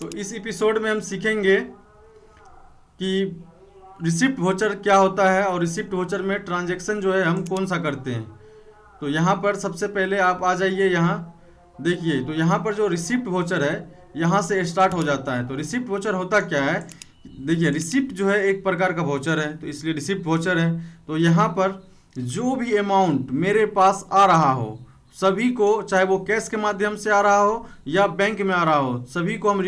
तो इस एपिसोड में हम सीखेंगे कि रिसिप्ट वोचर क्या होता है और रिसिप्ट वोचर में ट्रांजैक्शन जो है हम कौन सा करते हैं। तो यहाँ पर सबसे पहले आप आ जाइए, यहाँ देखिए। तो यहाँ पर जो रिसिप्ट वोचर है यहाँ से स्टार्ट हो जाता है। तो रिसिप्ट वोचर होता क्या है, देखिए रिसिप्ट जो है एक प्रकार का वोचर है, तो इसलिए रिसिप्ट वोचर है। तो यहाँ पर जो भी अमाउंट मेरे पास आ रहा हो सभी को, चाहे वो कैश के माध्यम से आ रहा हो या बैंक में आ रहा हो, सभी को हम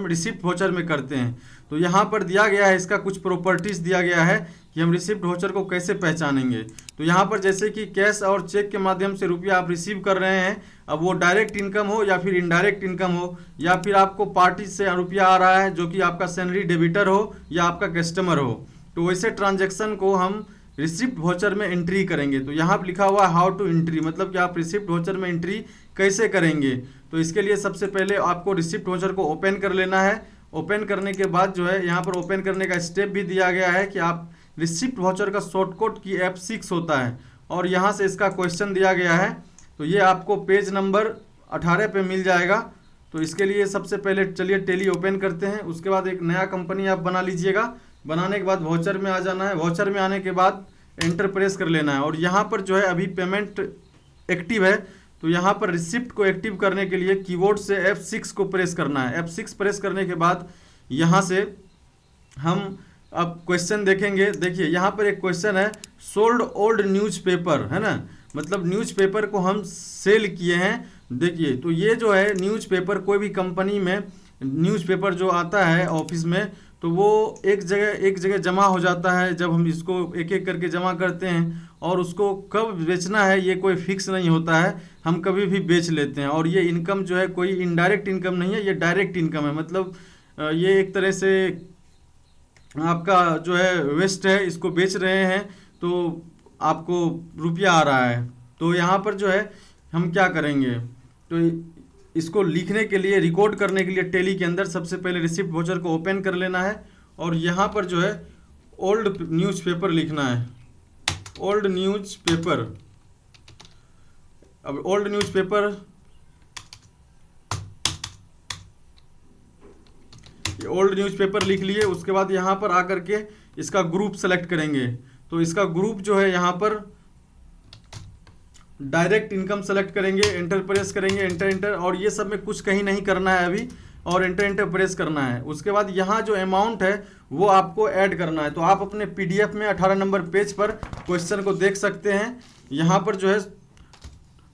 रिसिप्ट वोचर में करते हैं। तो यहाँ पर दिया गया है, इसका कुछ प्रॉपर्टीज दिया गया है कि हम रिसिप्ट वोचर को कैसे पहचानेंगे। तो यहाँ पर जैसे कि कैश और चेक के माध्यम से रुपया आप रिसीव कर रहे हैं, अब वो डायरेक्ट इनकम हो या फिर इनडायरेक्ट इनकम हो, या फिर आपको पार्टी से रुपया आ रहा है जो कि आपका सैलरी डेबिटर हो या आपका कस्टमर हो, तो वैसे ट्रांजेक्शन को हम रिसिप्ट वोचर में एंट्री करेंगे। तो यहाँ पर लिखा हुआ है हाउ टू एंट्री, मतलब कि आप रिसिप्ट वोचर में एंट्री कैसे करेंगे। तो इसके लिए सबसे पहले आपको रिसिप्ट वोचर को ओपन कर लेना है। ओपन करने के बाद जो है यहाँ पर ओपन करने का स्टेप भी दिया गया है कि आप रिसिप्ट वोचर का शॉर्टकट की F6 होता है और यहाँ से इसका क्वेश्चन दिया गया है। तो ये आपको पेज नंबर 18 पे मिल जाएगा। तो इसके लिए सबसे पहले चलिए टैली ओपन करते हैं। उसके बाद एक नया कंपनी आप बना लीजिएगा। बनाने के बाद वोचर में आ जाना है। वोचर में आने के बाद एंटर प्रेस कर लेना है और यहाँ पर जो है अभी पेमेंट एक्टिव है। तो यहाँ पर रिसिप्ट को एक्टिव करने के लिए कीबोर्ड से F6 को प्रेस करना है। F6 प्रेस करने के बाद यहाँ से हम अब क्वेश्चन देखेंगे। देखिए यहाँ पर एक क्वेश्चन है, सोल्ड ओल्ड न्यूज़पेपर, है ना, मतलब न्यूज़पेपर को हम सेल किए हैं। देखिए तो ये जो है न्यूज़पेपर, कोई भी कंपनी में न्यूज़पेपर जो आता है ऑफिस में, तो वो एक जगह जमा हो जाता है। जब हम इसको एक एक करके जमा करते हैं और उसको कब बेचना है ये कोई फिक्स नहीं होता है, हम कभी भी बेच लेते हैं। और ये इनकम जो है कोई इनडायरेक्ट इनकम नहीं है, ये डायरेक्ट इनकम है। मतलब ये एक तरह से आपका जो है वेस्ट है, इसको बेच रहे हैं तो आपको रुपया आ रहा है। तो यहाँ पर जो है हम क्या करेंगे, तो इसको लिखने के लिए, रिकॉर्ड करने के लिए टैली के अंदर सबसे पहले रिसिप्ट वोचर को ओपन कर लेना है और यहाँ पर जो है ओल्ड न्यूज़पेपर लिखना है, ओल्ड न्यूज़पेपर। अब ओल्ड न्यूज़पेपर, ओल्ड न्यूज़पेपर लिख लिए। उसके बाद यहाँ पर आकर के इसका ग्रुप सेलेक्ट करेंगे। तो इसका ग्रुप जो है यहाँ पर डायरेक्ट इनकम सेलेक्ट करेंगे, एंटर प्रेस करेंगे, एंटर। और ये सब में कुछ कहीं नहीं करना है अभी, और एंटर प्रेस करना है। उसके बाद यहाँ जो अमाउंट है वो आपको ऐड करना है। तो आप अपने PDF में 18 नंबर पेज पर क्वेश्चन को देख सकते हैं। यहाँ पर जो है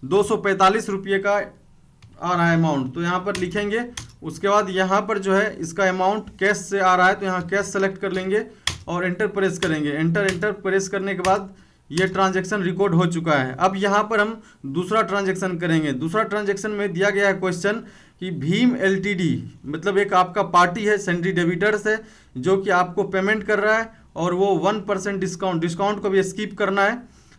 245 रुपये का आ रहा है अमाउंट, तो यहाँ पर लिखेंगे। उसके बाद यहाँ पर जो है इसका अमाउंट कैश से आ रहा है, तो यहाँ कैश सेलेक्ट कर लेंगे और एंटर प्रेस करेंगे। एंटर प्रेस करने के बाद ये ट्रांजैक्शन रिकॉर्ड हो चुका है। अब यहाँ पर हम दूसरा ट्रांजैक्शन करेंगे। दूसरा ट्रांजैक्शन में दिया गया है क्वेश्चन कि भीम LTD, मतलब एक आपका पार्टी है, सैलरी डेबिटर्स है, जो कि आपको पेमेंट कर रहा है और वो 1% डिस्काउंट को भी स्किप करना है।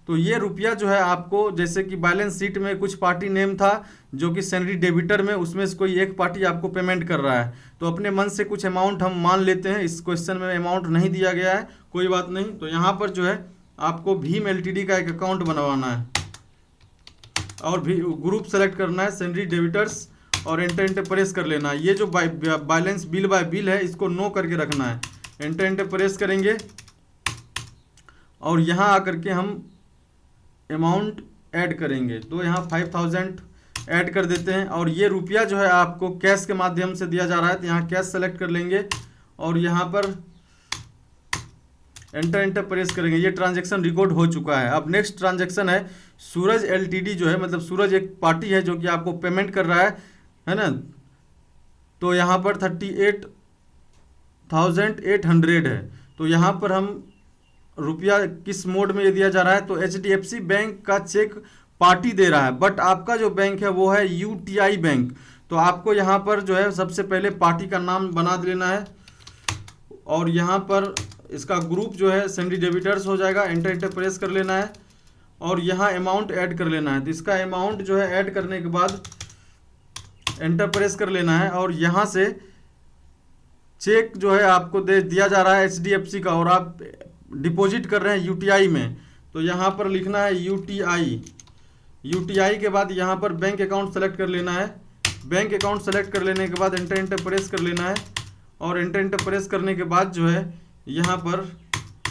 तो ये रुपया जो है आपको, जैसे कि बैलेंस शीट में कुछ पार्टी नेम था जो कि सैलरी डेबिटर में, उसमें से कोई एक पार्टी आपको पेमेंट कर रहा है। तो अपने मन से कुछ अमाउंट हम मान लेते हैं। इस क्वेश्चन में अमाउंट नहीं दिया गया है, कोई बात नहीं। तो यहाँ पर जो है आपको भीम LTD का एक अकाउंट बनवाना है और भी ग्रुप सेलेक्ट करना है, सैलरी डेबिटर्स, और एंटर प्रेस कर लेना है। ये जो बैलेंस बिल बाय बिल है इसको नो करके रखना है। एंटर प्रेस करेंगे और यहाँ आकर के हम अमाउंट ऐड करेंगे। तो यहाँ 5000 ऐड कर देते हैं। और ये रुपया जो है आपको कैश के माध्यम से दिया जा रहा है, तो यहाँ कैश सेलेक्ट कर लेंगे और यहाँ पर एंटर प्रेस करेंगे। ये ट्रांजैक्शन रिकॉर्ड हो चुका है। अब नेक्स्ट ट्रांजैक्शन है सूरज LTD, जो है मतलब सूरज एक पार्टी है जो कि आपको पेमेंट कर रहा है ना। तो यहाँ पर 38,800 है। तो यहाँ पर हम रुपया किस मोड में ये दिया जा रहा है, तो HDFC बैंक का चेक पार्टी दे रहा है, बट आपका जो बैंक है वो है UTI बैंक। तो आपको यहाँ पर जो है सबसे पहले पार्टी का नाम बना लेना है और यहाँ पर इसका ग्रुप जो है सैलरी डेबिटर्स हो जाएगा। एंटर प्रेस कर लेना है और यहाँ अमाउंट ऐड कर लेना है। तो इसका अमाउंट जो है ऐड करने के बाद एंटर प्रेस कर लेना है और यहाँ से चेक जो है आपको दिया जा रहा है HDFC का और आप डिपॉजिट कर रहे हैं UTI में। तो यहाँ पर लिखना है UTI के बाद यहाँ पर बैंक अकाउंट सेलेक्ट कर लेना है बैंक अकाउंट सेलेक्ट कर लेने के बाद एंटर एंटर प्रेस कर लेना है, और एंटर एंटर प्रेस करने के बाद जो है यहाँ पर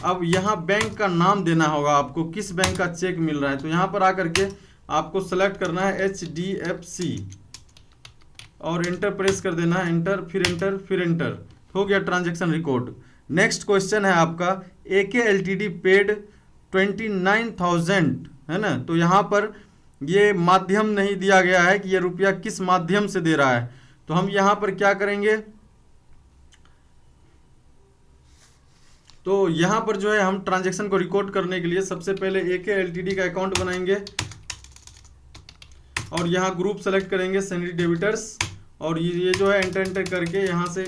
अब यहाँ बैंक का नाम देना होगा आपको, किस बैंक का चेक मिल रहा है। तो यहाँ पर आकर के आपको सेलेक्ट करना है HDFC और एंटर प्रेस कर देना है, एंटर फिर एंटर फिर एंटर, हो गया ट्रांजैक्शन रिकॉर्ड। नेक्स्ट क्वेश्चन है आपका AK LTD पेड 29,000 है ना। तो यहाँ पर ये माध्यम नहीं दिया गया है कि ये रुपया किस माध्यम से दे रहा है। तो हम यहाँ पर क्या करेंगे, तो यहाँ पर जो है हम ट्रांजैक्शन को रिकॉर्ड करने के लिए सबसे पहले AK LTD का अकाउंट बनाएंगे और यहाँ ग्रुप सेलेक्ट करेंगे सैलरी डेबिटर्स, और ये जो है एंटर एंटर करके यहाँ से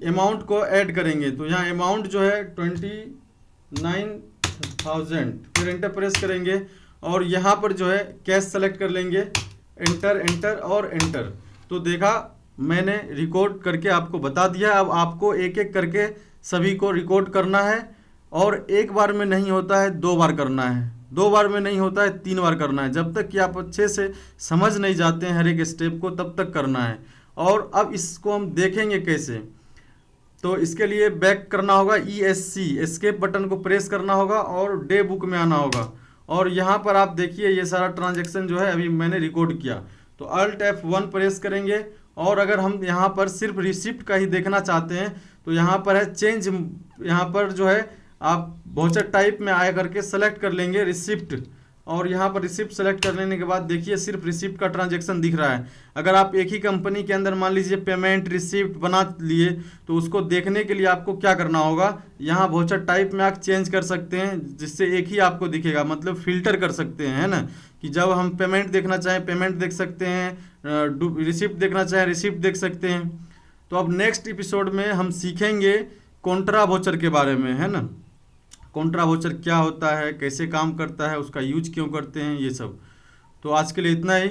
अमाउंट को ऐड करेंगे। तो यहाँ अमाउंट जो है 29,000, फिर एंटर प्रेस करेंगे और यहाँ पर जो है कैश सेलेक्ट कर लेंगे, एंटर एंटर और एंटर। तो देखा मैंने रिकॉर्ड करके आपको बता दिया। अब आपको एक एक करके सभी को रिकॉर्ड करना है, और एक बार में नहीं होता है, 2 बार करना है, 2 बार में नहीं होता है, 3 बार करना है। जब तक कि आप अच्छे से समझ नहीं जाते हैं हर एक स्टेप को, तब तक करना है। और अब इसको हम देखेंगे कैसे। तो इसके लिए बैक करना होगा, ESC एस्केप बटन को प्रेस करना होगा और डे बुक में आना होगा, और यहाँ पर आप देखिए ये सारा ट्रांजैक्शन जो है अभी मैंने रिकॉर्ड किया। तो Alt F1 प्रेस करेंगे, और अगर हम यहाँ पर सिर्फ रिसिप्ट का ही देखना चाहते हैं तो यहाँ पर है चेंज, यहाँ पर जो है आप वाउचर टाइप में आया करके सेलेक्ट कर लेंगे रिसिप्ट, और यहाँ पर रिसिप्ट सेलेक्ट कर लेने के बाद देखिए सिर्फ रिसिप्ट का ट्रांजैक्शन दिख रहा है। अगर आप एक ही कंपनी के अंदर मान लीजिए पेमेंट रिसिप्ट बना लिए, तो उसको देखने के लिए आपको क्या करना होगा, यहाँ वाउचर टाइप में आप चेंज कर सकते हैं, जिससे एक ही आपको दिखेगा, मतलब फिल्टर कर सकते हैं, है ना, कि जब हम पेमेंट देखना चाहें पेमेंट देख सकते हैं, रिसिप्ट देखना चाहें रिसिप्ट देख सकते हैं। तो अब नेक्स्ट एपिसोड में हम सीखेंगे कॉन्ट्रा वाउचर के बारे में, है ना, कॉन्ट्रा वाउचर क्या होता है, कैसे काम करता है, उसका यूज क्यों करते हैं, ये सब। तो आज के लिए इतना ही।